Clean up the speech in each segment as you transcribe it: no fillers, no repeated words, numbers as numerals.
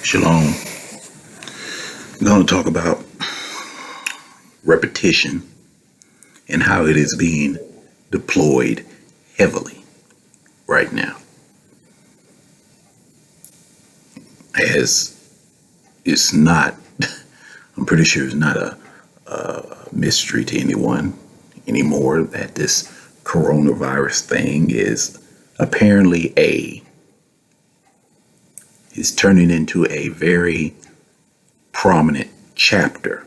Shalom. We're going to talk about repetition and how it is being deployed heavily right now. As it's not, I'm pretty sure it's not a mystery to anyone anymore that this coronavirus thing is apparently is turning into a very prominent chapter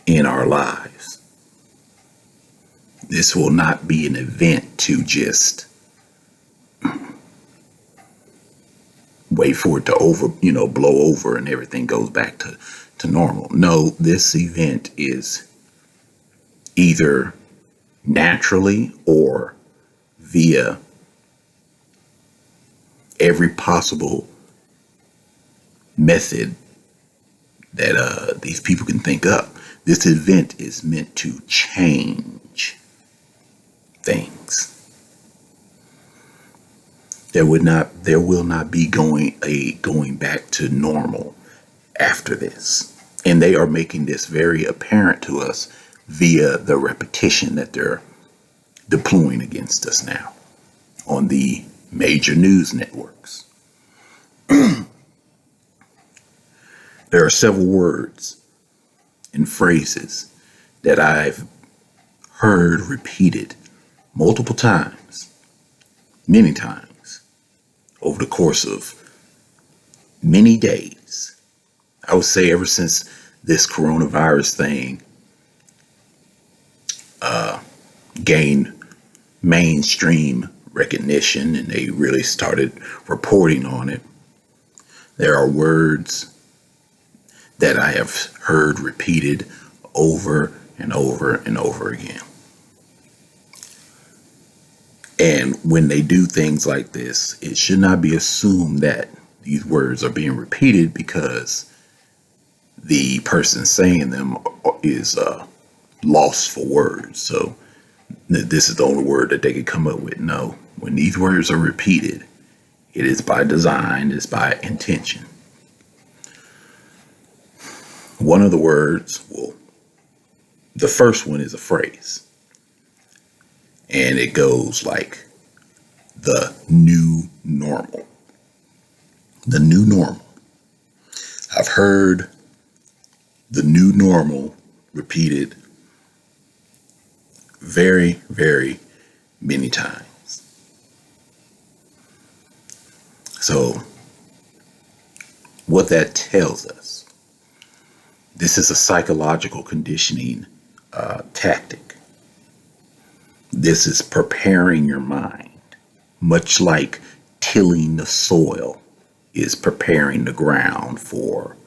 in our lives. This will not be an event to just wait for it to blow over and everything goes back to normal. No, this event is either naturally or via every possible method that these people can think up. This event is meant to change things. There will not be going back to normal after this. And they are making this very apparent to us via the repetition that they're deploying against us now on the major news networks. There are several words and phrases that I've heard repeated multiple times, many times, over the course of many days. I would say ever since this coronavirus thing gained mainstream recognition and they really started reporting on it, there are words that I have heard repeated over and over and over again. And when they do things like this, it should not be assumed that these words are being repeated because the person saying them is lost for words. So this is the only word that they could come up with. No, when these words are repeated, it is by design, it's by intention. One of the words, the first one is a phrase. And it goes like the new normal. The new normal. I've heard the new normal repeated very, very many times. So what that tells us, this is a psychological conditioning tactic. This is preparing your mind, much like tilling the soil is preparing the ground for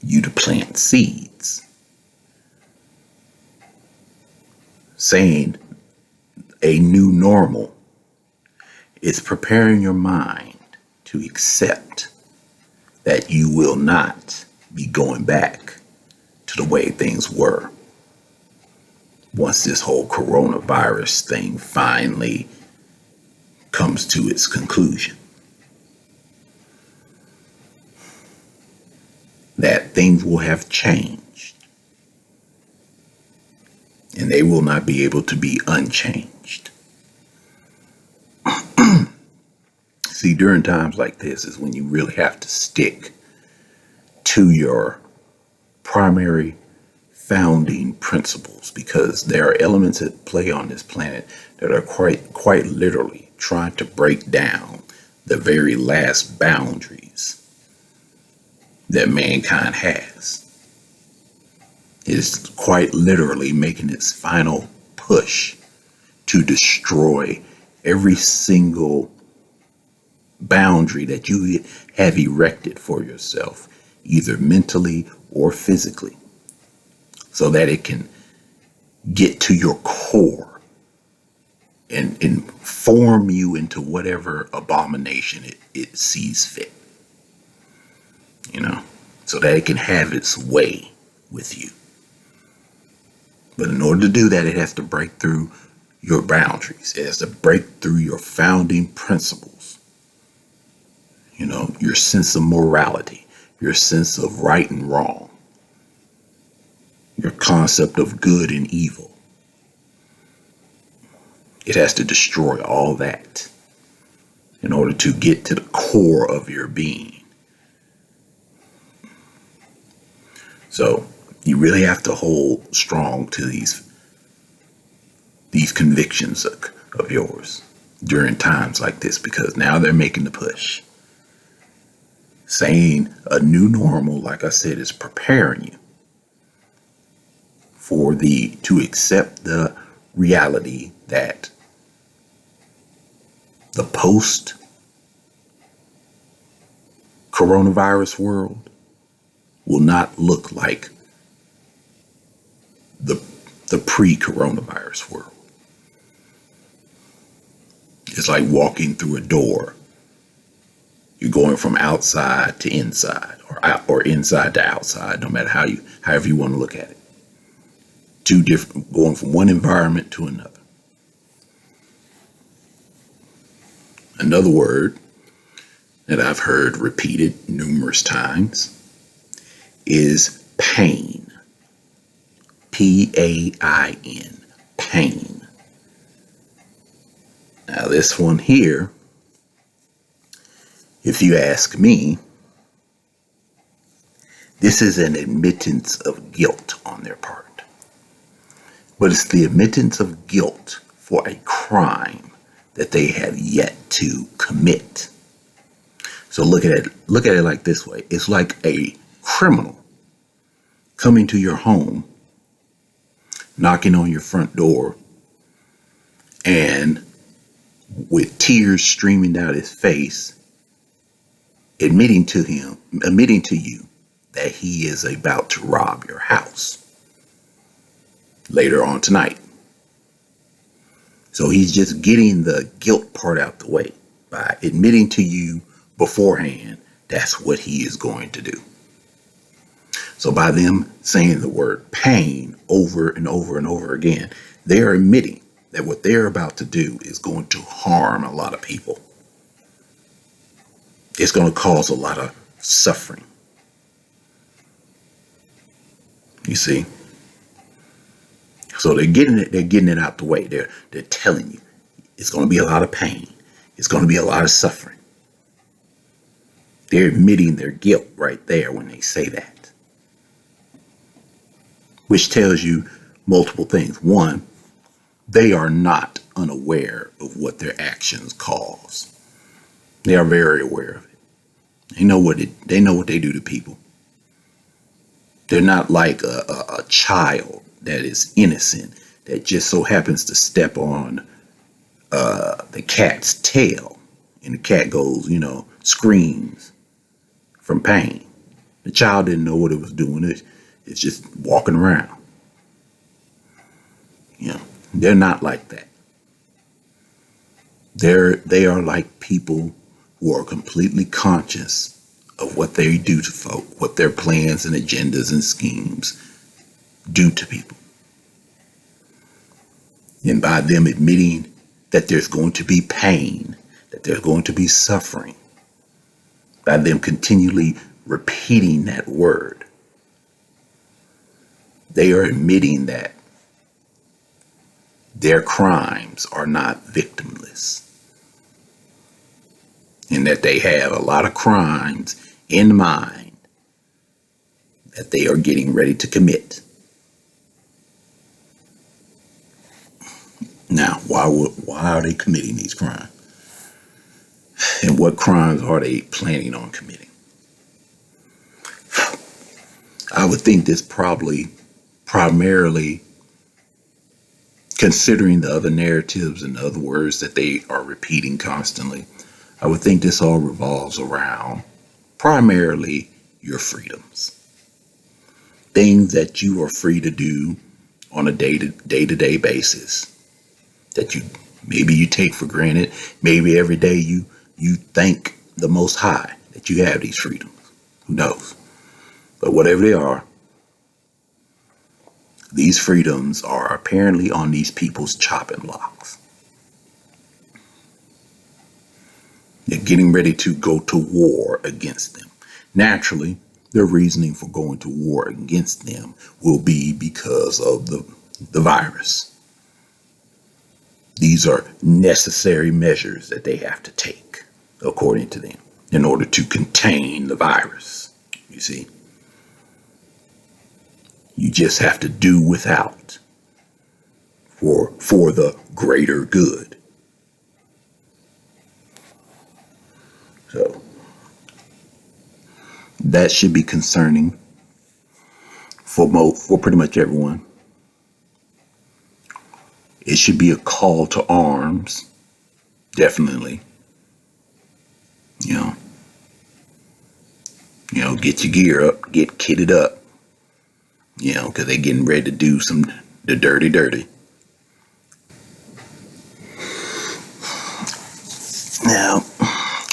you to plant seeds. Saying a new normal is preparing your mind to accept that you will not be going back to the way things were once this whole coronavirus thing finally comes to its conclusion. That things will have changed and they will not be able to be unchanged. See, during times like this is when you really have to stick to your primary founding principles, because there are elements at play on this planet that are quite literally trying to break down the very last boundaries that mankind has. It is quite literally making its final push to destroy every single boundary that you have erected for yourself, either mentally or physically, so that it can get to your core and form you into whatever abomination it sees fit, so that it can have its way with you. But in order to do that, it has to break through your boundaries. It has to break through your founding principles. your sense of morality, your sense of right and wrong, your concept of good and evil. It has to destroy all that in order to get to the core of your being. So you really have to hold strong to these convictions of yours during times like this, because now they're making the push. Saying a new normal, like I said, is preparing you to accept the reality that the post coronavirus world will not look like the pre-coronavirus world. It's like walking through a door. You're going from outside to inside, or inside to outside, no matter however you want to look at it. Two different, going from one environment to another. Another word that I've heard repeated numerous times is pain. P-A-I-N. Pain. Now this one here, if you ask me, this is an admittance of guilt on their part. But it's the admittance of guilt for a crime that they have yet to commit. So look at it like this way. It's like a criminal coming to your home, knocking on your front door, and with tears streaming down his face, admitting to you that he is about to rob your house later on tonight. So he's just getting the guilt part out the way by admitting to you beforehand that's what he is going to do. So by them saying the word pain over and over and over again, they're admitting that what they're about to do is going to harm a lot of people. It's going to cause a lot of suffering. You see? So they're getting it out the way. They're telling you it's going to be a lot of pain. It's going to be a lot of suffering. They're admitting their guilt right there when they say that. Which tells you multiple things. One, they are not unaware of what their actions cause. They are very aware of it. They know what they do to people. They're not like a child that is innocent that just so happens to step on the cat's tail, and the cat goes, screams from pain. The child didn't know what it was doing. It's just walking around. They're not like that. They are like people who are completely conscious of what they do to folk, what their plans and agendas and schemes do to people. And by them admitting that there's going to be pain, that there's going to be suffering, by them continually repeating that word, they are admitting that their crimes are not victimless, and that they have a lot of crimes in mind that they are getting ready to commit. Now, why are they committing these crimes? And what crimes are they planning on committing? I would think this primarily, considering the other narratives and the other words that they are repeating constantly, I would think this all revolves around primarily your freedoms. Things that you are free to do on a day-to-day basis that maybe you take for granted. Maybe every day you thank the Most High that you have these freedoms. Who knows? But whatever they are, these freedoms are apparently on these people's chopping blocks. They're getting ready to go to war against them. Naturally, their reasoning for going to war against them will be because of the virus. These are necessary measures that they have to take, according to them, in order to contain the virus. You see, you just have to do without for the greater good. So that should be concerning for pretty much everyone. It should be a call to arms, definitely. You know, get your gear up, get kitted up. Because they're getting ready to do the dirty. Now,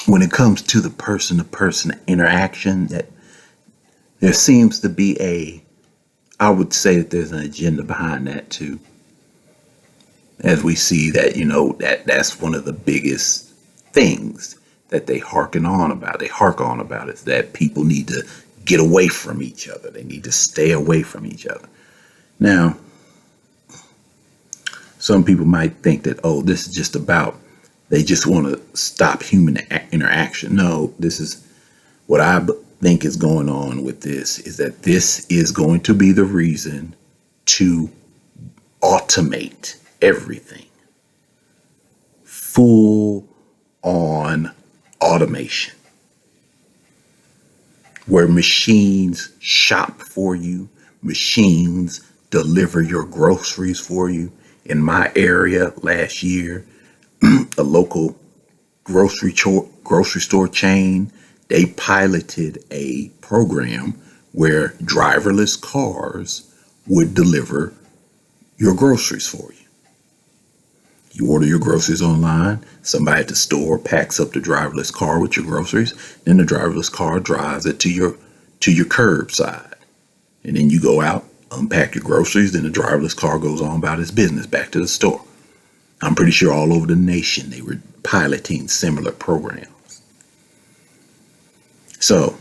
when it comes to the person-to-person interaction, that there seems to be I would say that there's an agenda behind that too. As we see that, that's one of the biggest things that they hark on about is that people need to get away from each other. They need to stay away from each other. Now, some people might think that, this is just about, they just want to stop human interaction. No, this is what I think is going on with this, is that this is going to be the reason to automate everything. Full on automation. Where machines shop for you, machines deliver your groceries for you. In my area last year, a local grocery store chain, they piloted a program where driverless cars would deliver your groceries for you. You order your groceries online, somebody at the store packs up the driverless car with your groceries, then the driverless car drives it to your curbside. And then you go out, unpack your groceries, then the driverless car goes on about its business back to the store. I'm pretty sure all over the nation they were piloting similar programs. So,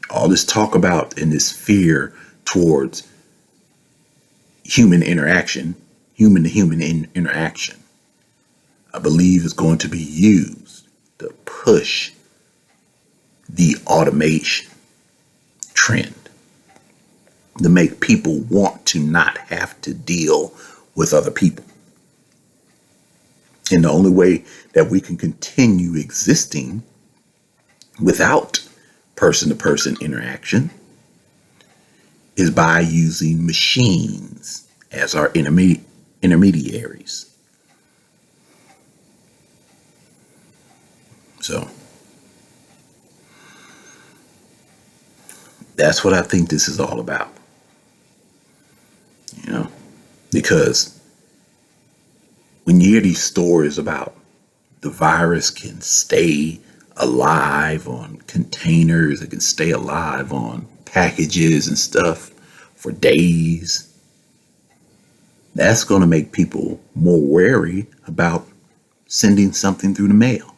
all this talk about and this fear towards human interaction, human to human interaction, I believe is going to be used to push the automation trend, to make people want to not have to deal with other people. And the only way that we can continue existing without person-to-person interaction is by using machines as our intermediaries. So that's what I think this is all about. Because when you hear these stories about the virus can stay alive on containers, it can stay alive on packages and stuff for days, that's going to make people more wary about sending something through the mail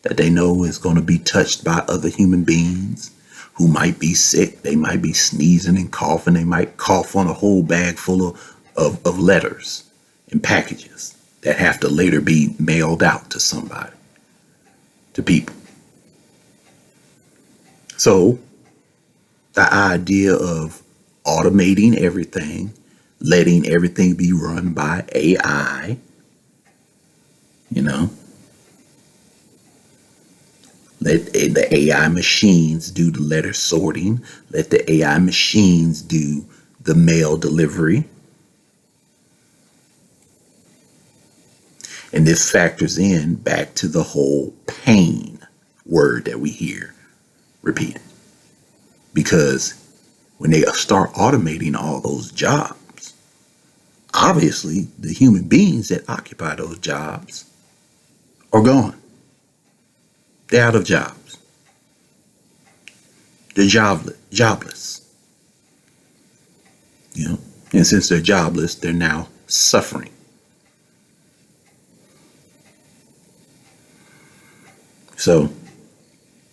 that they know is going to be touched by other human beings who might be sick. They might be sneezing and coughing. They might cough on a whole bag full of letters and packages that have to later be mailed out to somebody, to people. So the idea of automating everything, letting everything be run by AI, let the AI machines do the letter sorting. Let the AI machines do the mail delivery. And this factors in back to the whole pain word that we hear repeated. Because when they start automating all those jobs, obviously the human beings that occupy those jobs are gone. They're out of jobs. They're jobless. And since they're jobless, they're now suffering. So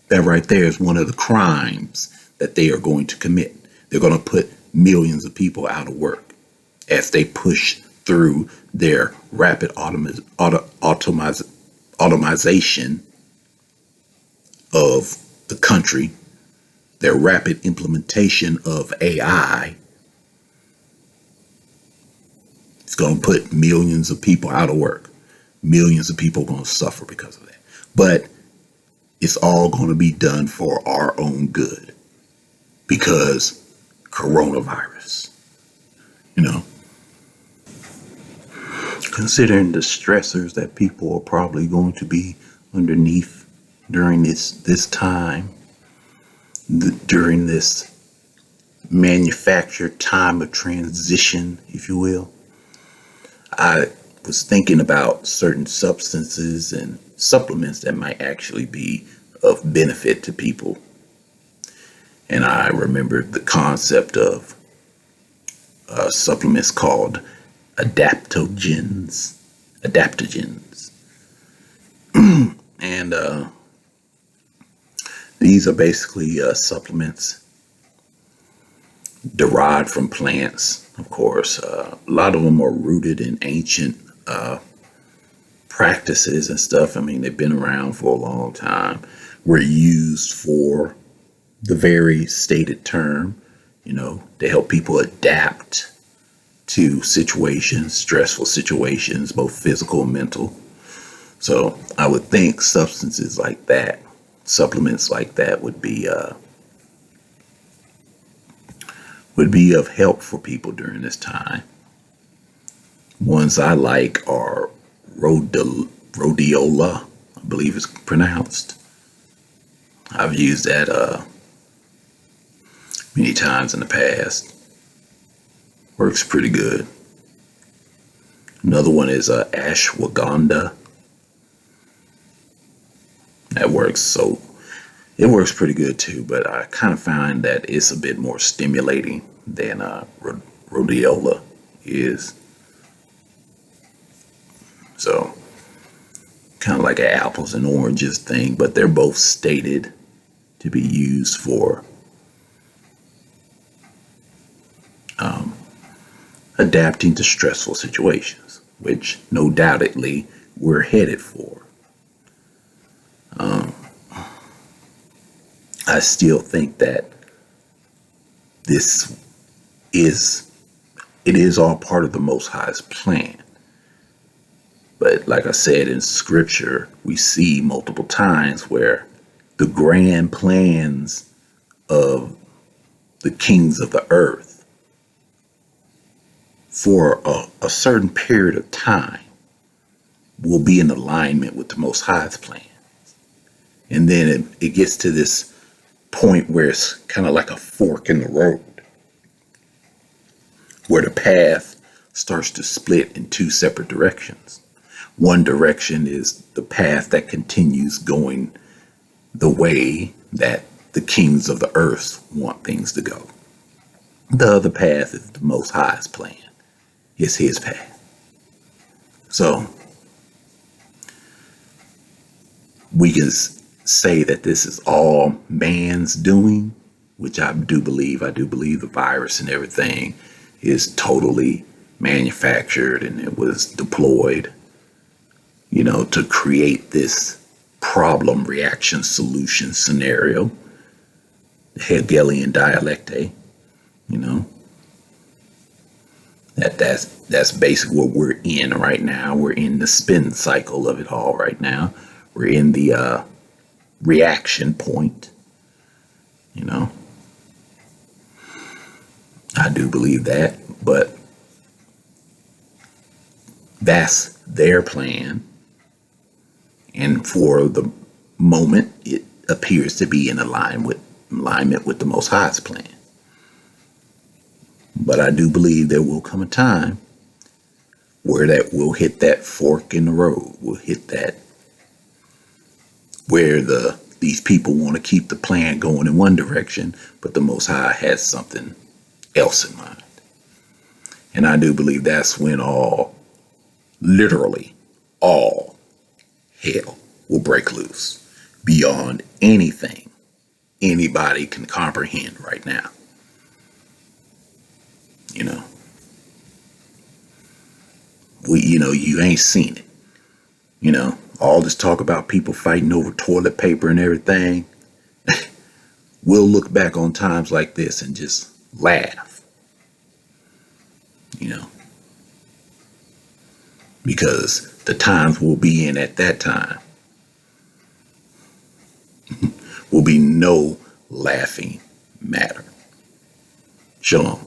that right there is one of the crimes that they are going to commit. They're going to put millions of people out of work as they push through their rapid automation of the country, their rapid implementation of AI. It's going to put millions of people out of work. Millions of people are going to suffer because of that. But it's all going to be done for our own good because coronavirus, you know, considering the stressors that people are probably going to be underneath during this time, during this manufactured time of transition, if you will. I was thinking about certain substances and supplements that might actually be of benefit to people. And I remembered the concept of supplements called adaptogens. And these are basically supplements derived from plants, of course. A lot of them are rooted in ancient practices and stuff. I mean, they've been around for a long time. Were used for the very stated term, you know, to help people adapt to situations, stressful situations, both physical and mental. So I would think substances like that, supplements like that would be of help for people during this time. Ones I like are rhodiola, I believe it's pronounced. I've used that many times in the past. Works pretty good. Another one is ashwagandha. That works it works pretty good too, but I kind of find that it's a bit more stimulating than rhodiola is. So kind of like an apples and oranges thing, but they're both stated to be used for adapting to stressful situations, which no doubtedly we're headed for. I still think that it is all part of the Most High's plan. But like I said, in scripture, we see multiple times where the grand plans of the kings of the earth for a certain period of time will be in alignment with the Most High's plan. And then it gets to this point where it's kind of like a fork in the road, where the path starts to split in two separate directions. One direction is the path that continues going the way that the kings of the earth want things to go. The other path is the Most High's plan. It's his path. So we can say that this is all man's doing, which I do believe. I do believe the virus and everything is totally manufactured and it was deployed, you know, to create this problem reaction solution scenario, Hegelian dialecte, you know. That's basically what we're in right now. We're in the spin cycle of it all right now. We're in the reaction point, you know. I do believe that, but that's their plan. And for the moment, it appears to be in alignment with the Most High's plan. But I do believe there will come a time where that will hit that fork in the road. Will hit that where these people want to keep the plan going in one direction, but the Most High has something else in mind. And I do believe that's when literally all hell will break loose. beyond anything anybody can comprehend right now. You know, you ain't seen it. All this talk about people fighting over toilet paper and everything. We'll look back on times like this and just laugh, you know, because the times we'll be in at that time will be no laughing matter. Shalom.